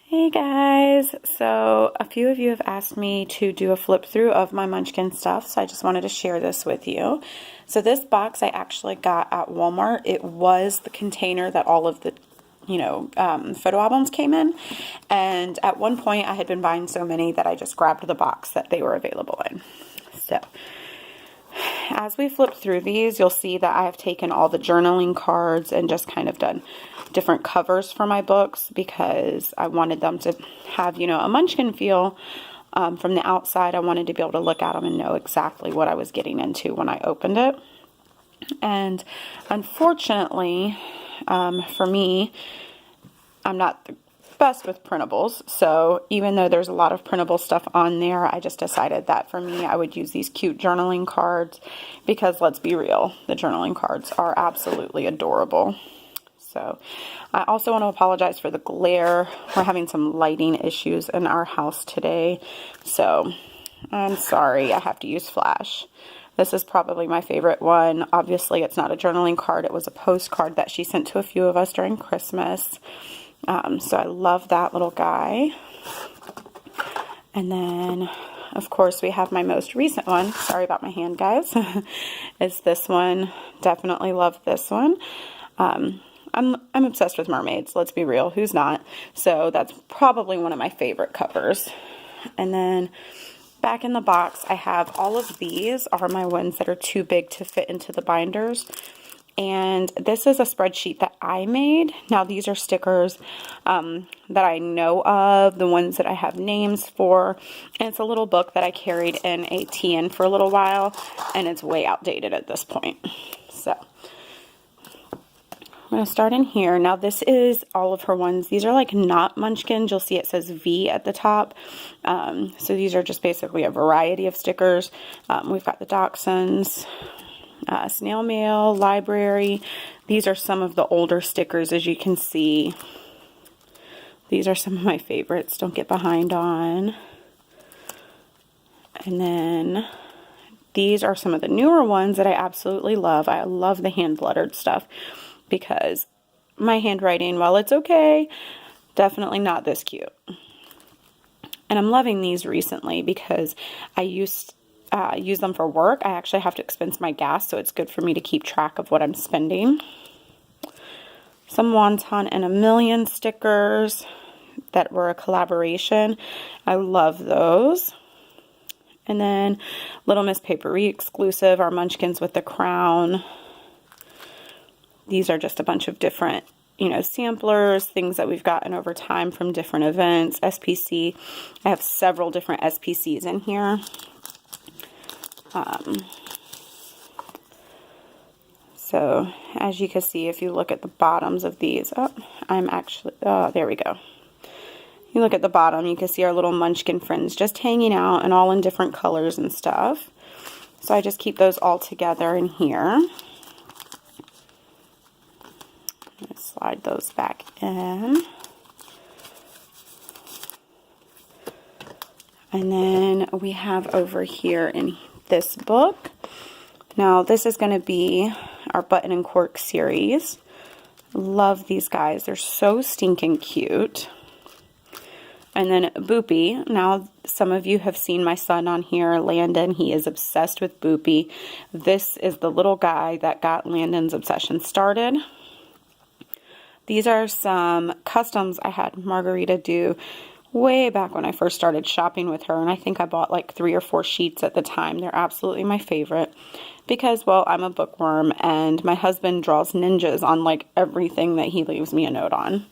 Hey guys! So a few of you have asked me to do a flip through of my Munchkin stuff, so I just wanted to share this with you. So this box I actually got at Walmart. It was the container that all of the photo albums came in, and at one point I had been buying so many that I just grabbed the box that they were available in. So as we flip through these, you'll see that I have taken all the journaling cards and just kind of done different covers for my books because I wanted them to have, a Munchkin feel. From the outside, I wanted to be able to look at them and know exactly what I was getting into when I opened it. And unfortunately, for me, I'm not the best with printables, so even though there's a lot of printable stuff on there, I just decided that for me I would use these cute journaling cards because let's be real, the journaling cards are absolutely adorable. So I also want to apologize for the glare. We're having some lighting issues in our house today, so I'm sorry I have to use flash. This is probably my favorite one. Obviously it's not a journaling card, it was a postcard that she sent to a few of us during Christmas. So I love that little guy. And then, of course, we have my most recent one. Sorry about my hand, guys. Is this one. Definitely love this one. I'm obsessed with mermaids. Let's be real. Who's not? So that's probably one of my favorite covers. And then back in the box, I have all of these are my ones that are too big to fit into the binders. And this is a spreadsheet that I made. Now these are stickers that I know of, the ones that I have names for. And it's a little book that I carried in a TN for a little while, and it's way outdated at this point. So I'm going to start in here. Now this is all of her ones. These are like not Munchkins. You'll see it says V at the top. So these are just basically a variety of stickers. We've got the Dachshunds. Snail mail, library. These are some of the older stickers, as you can see. These are some of my favorites. Don't get behind on. And then these are some of the newer ones that I absolutely love. I love the hand lettered stuff because my handwriting, while it's okay, definitely not this cute. And I'm loving these recently because I use them for work. I actually have to expense my gas, so it's good for me to keep track of what I'm spending. Some Wonton and a Million stickers that were a collaboration. I love those. And then Little Miss Papery exclusive, our Munchkins with the crown. These are just a bunch of different, samplers, things that we've gotten over time from different events. SPC. I have several different SPCs in here. So as you can see, if you look at the bottoms of these, there we go. You look at the bottom, you can see our little Munchkin friends just hanging out and all in different colors and stuff. So I just keep those all together in here. Slide those back in. And then we have over here in this book. Now this is going to be our Button and Cork series. Love these guys. They're so stinking cute. And then Boopy. Now some of you have seen my son on here, Landon. He is obsessed with Boopy. This is the little guy that got Landon's obsession started. These are some customs I had Margarita do way back when I first started shopping with her, and I think I bought like 3 or 4 sheets at the time. They're absolutely my favorite because, well, I'm a bookworm and my husband draws ninjas on like everything that he leaves me a note on.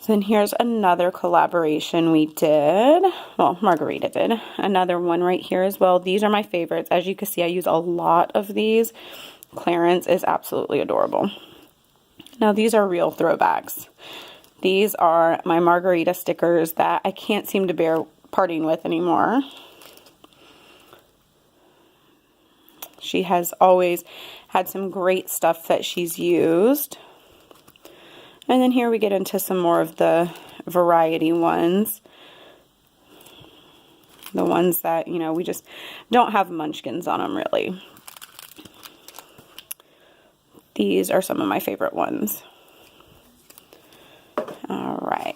So then here's another collaboration we did. Well, Margarita did. Another one right here as well. These are my favorites. As you can see, I use a lot of these. Clarence is absolutely adorable. Now these are real throwbacks. These are my Margarita stickers that I can't seem to bear parting with anymore. She has always had some great stuff that she's used. And then here we get into some more of the variety ones. The ones that, we just don't have Munchkins on them really. These are some of my favorite ones. All right.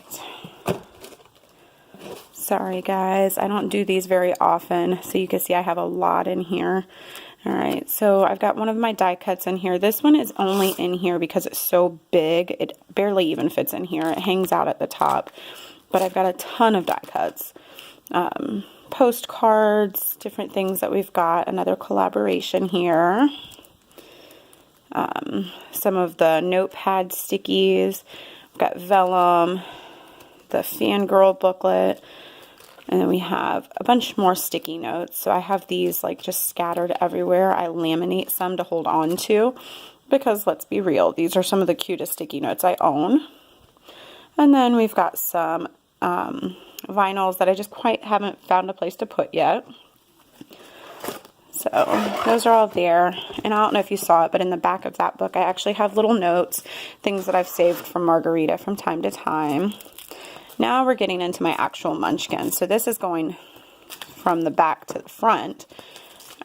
Sorry guys, I don't do these very often, so you can see I have a lot in here. Alright, so I've got one of my die cuts in here. This one is only in here because it's so big, it barely even fits in here. It hangs out at the top, but I've got a ton of die cuts. Postcards, different things that we've got. Another collaboration here. Some of the notepad stickies. We've got vellum, the fangirl booklet, and then we have a bunch more sticky notes. So I have these like just scattered everywhere. I laminate some to hold on to because let's be real, these are some of the cutest sticky notes I own. And then we've got some vinyls that I just quite haven't found a place to put yet. So those are all there, and I don't know if you saw it, but in the back of that book I actually have little notes, things that I've saved from Margarita from time to time. Now we're getting into my actual munchkin. So this is going from the back to the front.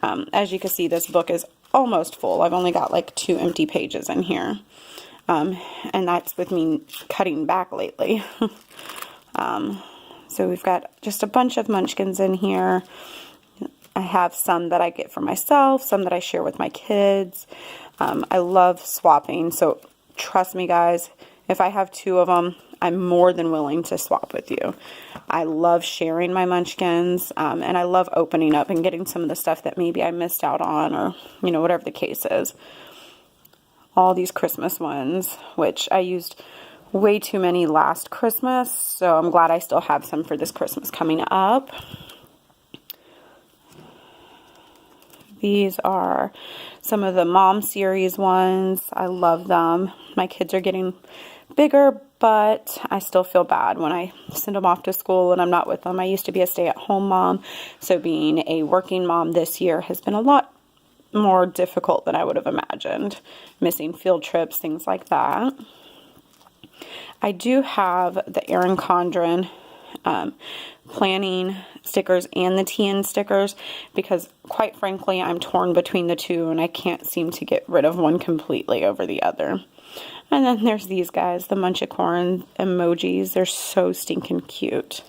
As you can see, this book is almost full. I've only got like 2 empty pages in here, and that's with me cutting back lately. So we've got just a bunch of munchkins in here. I have some that I get for myself, some that I share with my kids. I love swapping, so trust me guys, if I have 2 of them, I'm more than willing to swap with you. I love sharing my munchkins, and I love opening up and getting some of the stuff that maybe I missed out on, or, you know, whatever the case is. All these Christmas ones, which I used way too many last Christmas, so I'm glad I still have some for this Christmas coming up. These are some of the Mom series ones. I love them. My kids are getting bigger, but I still feel bad when I send them off to school and I'm not with them. I used to be a stay-at-home mom, so being a working mom this year has been a lot more difficult than I would have imagined. Missing field trips, things like that. I do have the Erin Condren planning stickers and the TN stickers because, quite frankly, I'm torn between the two and I can't seem to get rid of one completely over the other. And then there's these guys, the munchkin emojis. They're so stinking cute.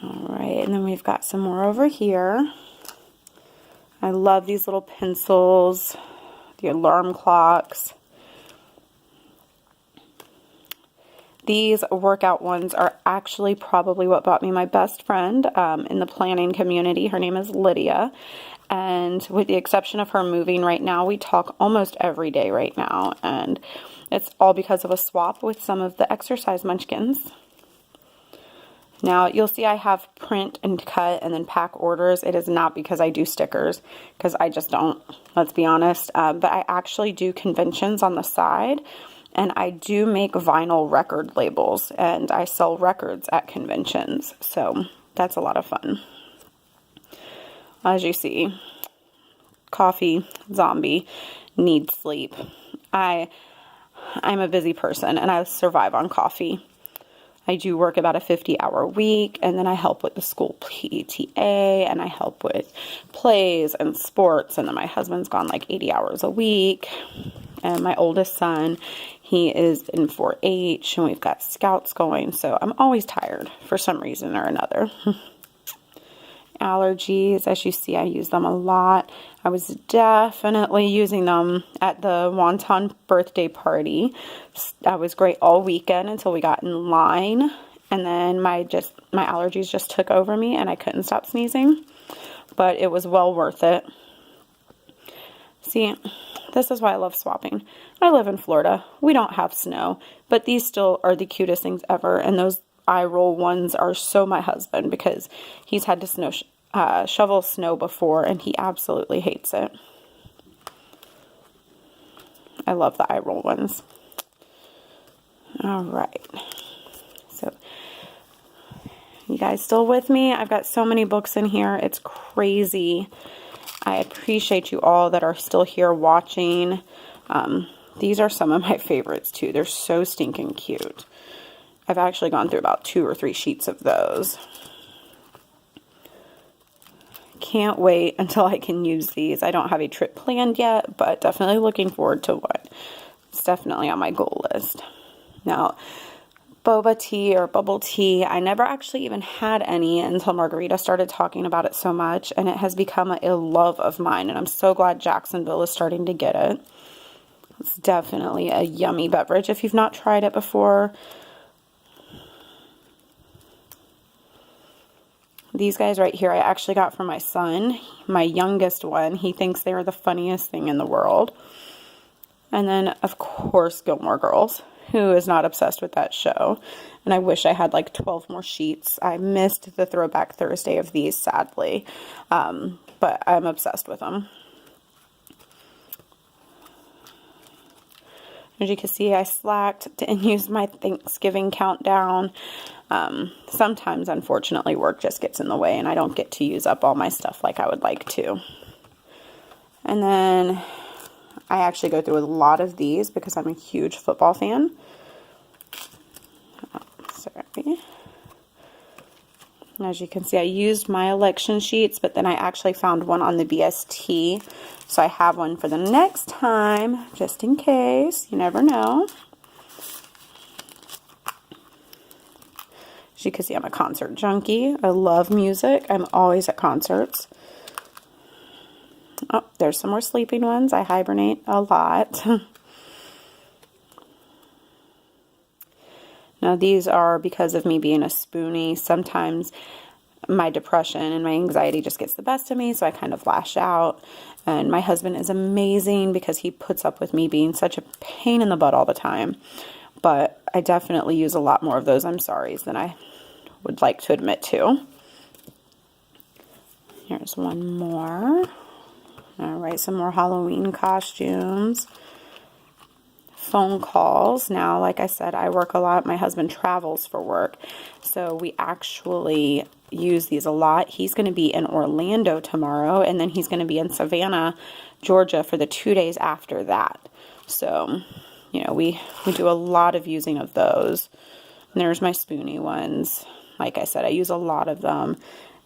Alright, and then we've got some more over here. I love these little pencils, the alarm clocks. These workout ones are actually probably what bought me my best friend in the planning community. Her name is Lydia. And with the exception of her moving right now, we talk almost every day right now. And it's all because of a swap with some of the exercise munchkins. Now, you'll see I have print and cut and then pack orders. It is not because I do stickers, because I just don't, let's be honest. But I actually do conventions on the side. And I do make vinyl record labels, and I sell records at conventions, so that's a lot of fun. As you see, coffee, zombie, need sleep. I'm a busy person, and I survive on coffee. I do work about a 50-hour week, and then I help with the school PTA, and I help with plays and sports, and then my husband's gone like 80 hours a week. And my oldest son, he is in 4-H, and we've got scouts going, so I'm always tired for some reason or another. Allergies, as you see, I use them a lot. I was definitely using them at the Wonton birthday party. That was great all weekend until we got in line, and then my allergies just took over me, and I couldn't stop sneezing, but it was well worth it. See, this is why I love swapping. I live in Florida. We don't have snow, but these still are the cutest things ever. And those Allllll ones are so my husband because he's had to shovel snow before and he absolutely hates it. I love the Allllll ones. All right. So, you guys still with me? I've got so many books in here. It's crazy. I appreciate you all that are still here watching. These are some of my favorites too. They're so stinking cute. I've actually gone through about 2 or 3 sheets of those. Can't wait until I can use these. I don't have a trip planned yet, but definitely looking forward to one. It's definitely on my goal list. Now, boba tea or bubble tea. I never actually even had any until Margarita started talking about it so much, and it has become a love of mine, and I'm so glad Jacksonville is starting to get it. It's definitely a yummy beverage if you've not tried it before. These guys right here I actually got from my son, my youngest one. He thinks they're the funniest thing in the world. And then, of course, Gilmore Girls. Who is not obsessed with that show? And I wish I had like 12 more sheets. I missed the Throwback Thursday of these, sadly. But I'm obsessed with them. As you can see, I slacked, didn't use my Thanksgiving countdown. Sometimes, unfortunately, work just gets in the way and I don't get to use up all my stuff like I would like to. And then I actually go through a lot of these because I'm a huge football fan. Oh, sorry. As you can see, I used my election sheets, but then I actually found one on the BST. So I have one for the next time, just in case. You never know. As you can see, I'm a concert junkie. I love music. I'm always at concerts. Oh, there's some more sleeping ones. I hibernate a lot. Now, these are because of me being a spoonie. Sometimes my depression and my anxiety just gets the best of me, so I kind of lash out. And my husband is amazing because he puts up with me being such a pain in the butt all the time. But I definitely use a lot more of those I'm sorry's than I would like to admit to. Here's one more. All right, some more Halloween costumes. Phone calls. Now, like I said, I work a lot. My husband travels for work. So we actually use these a lot. He's going to be in Orlando tomorrow, and then he's going to be in Savannah, Georgia for the 2 days after that. So, you know, we do a lot of using of those. And there's my spoonie ones. Like I said, I use a lot of them.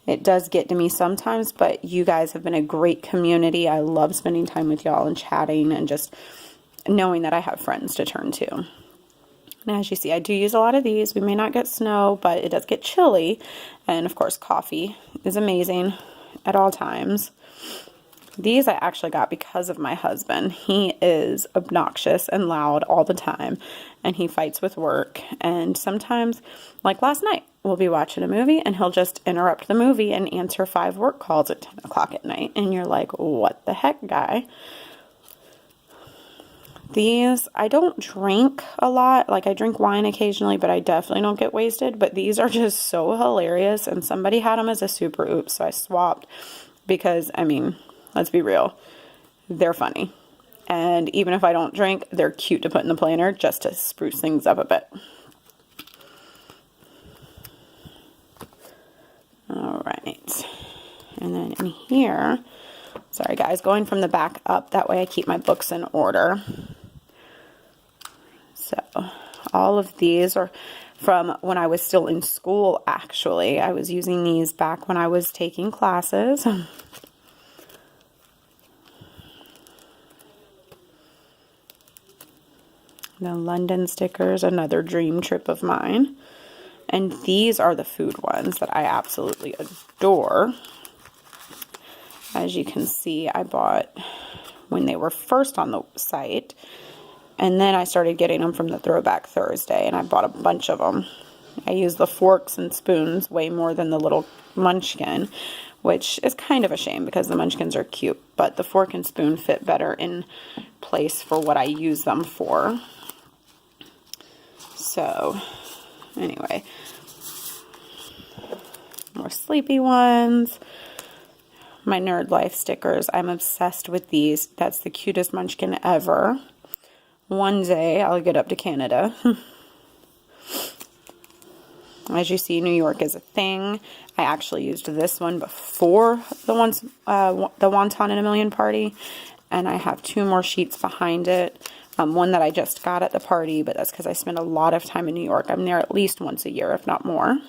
It does get to me sometimes, but you guys have been a great community. I love spending time with y'all and chatting and just knowing that I have friends to turn to. And as you see, I do use a lot of these. We may not get snow, but it does get chilly. And of course, coffee is amazing at all times. These I actually got because of my husband. He is obnoxious and loud all the time, and he fights with work. And sometimes, like last night, we'll be watching a movie, and he'll just interrupt the movie and answer 5 work calls at 10 o'clock at night. And you're like, what the heck, guy? These, I don't drink a lot. Like, I drink wine occasionally, but I definitely don't get wasted. But these are just so hilarious, and somebody had them as a super oops, so I swapped because, I mean, let's be real, they're funny. And even if I don't drink, they're cute to put in the planner just to spruce things up a bit. All right. And then in here, sorry guys, going from the back up, that way I keep my books in order. So all of these are from when I was still in school, actually. I was using these back when I was taking classes. The London stickers, another dream trip of mine. And these are the food ones that I absolutely adore. As you can see, I bought when they were first on the site. And then I started getting them from the Throwback Thursday, and I bought a bunch of them. I use the forks and spoons way more than the little munchkin, which is kind of a shame because the munchkins are cute, but the fork and spoon fit better in place for what I use them for. So, anyway, more sleepy ones. My Nerd Life stickers. I'm obsessed with these. That's the cutest munchkin ever. One day I'll get up to Canada. As you see, New York is a thing. I actually used this one before the Wonton in a Million party. And I have 2 more sheets behind it. One that I just got at the party, but that's because I spend a lot of time in New York. I'm there at least once a year, if not more.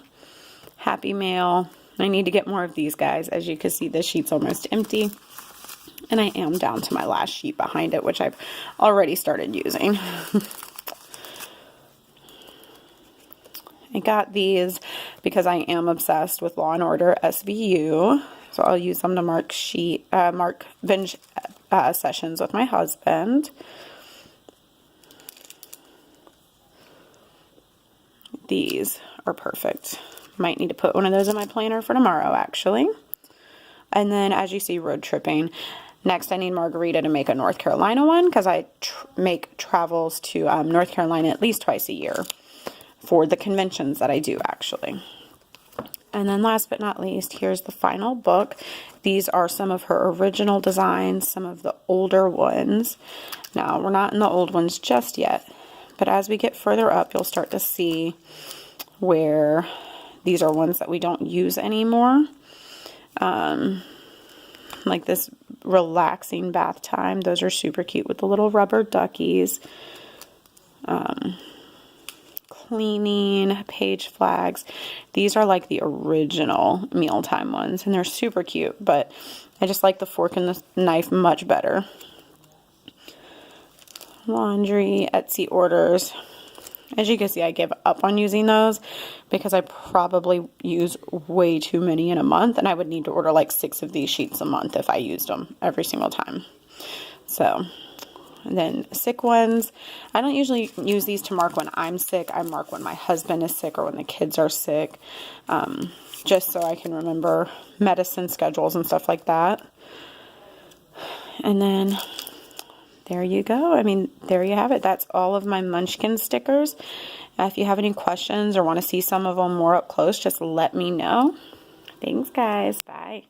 Happy Mail. I need to get more of these guys. As you can see, this sheet's almost empty. And I am down to my last sheet behind it, which I've already started using. I got these because I am obsessed with Law and Order SVU. So I'll use them to mark binge sessions with my husband. These are perfect. Might need to put one of those in my planner for tomorrow, actually. And then, as you see, road tripping. Next, I need Margarita to make a North Carolina one because I make travels to North Carolina at least twice a year for the conventions that I do, actually. And then last but not least, here's the final book. These are some of her original designs, some of the older ones. Now, we're not in the old ones just yet, but as we get further up, you'll start to see where these are ones that we don't use anymore. Like this relaxing bath time. Those are super cute with the little rubber duckies. Cleaning, page flags. These are like the original mealtime ones, and they're super cute, but I just like the fork and the knife much better. Laundry, Etsy orders. As you can see, I give up on using those because I probably use way too many in a month, and I would need to order like 6 of these sheets a month if I used them every single time. So, and then sick ones. I don't usually use these to mark when I'm sick. I mark when my husband is sick or when the kids are sick, just so I can remember medicine schedules and stuff like that. And then there you go. I mean, there you have it. That's all of my Munchkin stickers. If you have any questions or want to see some of them more up close, just let me know. Thanks, guys. Bye.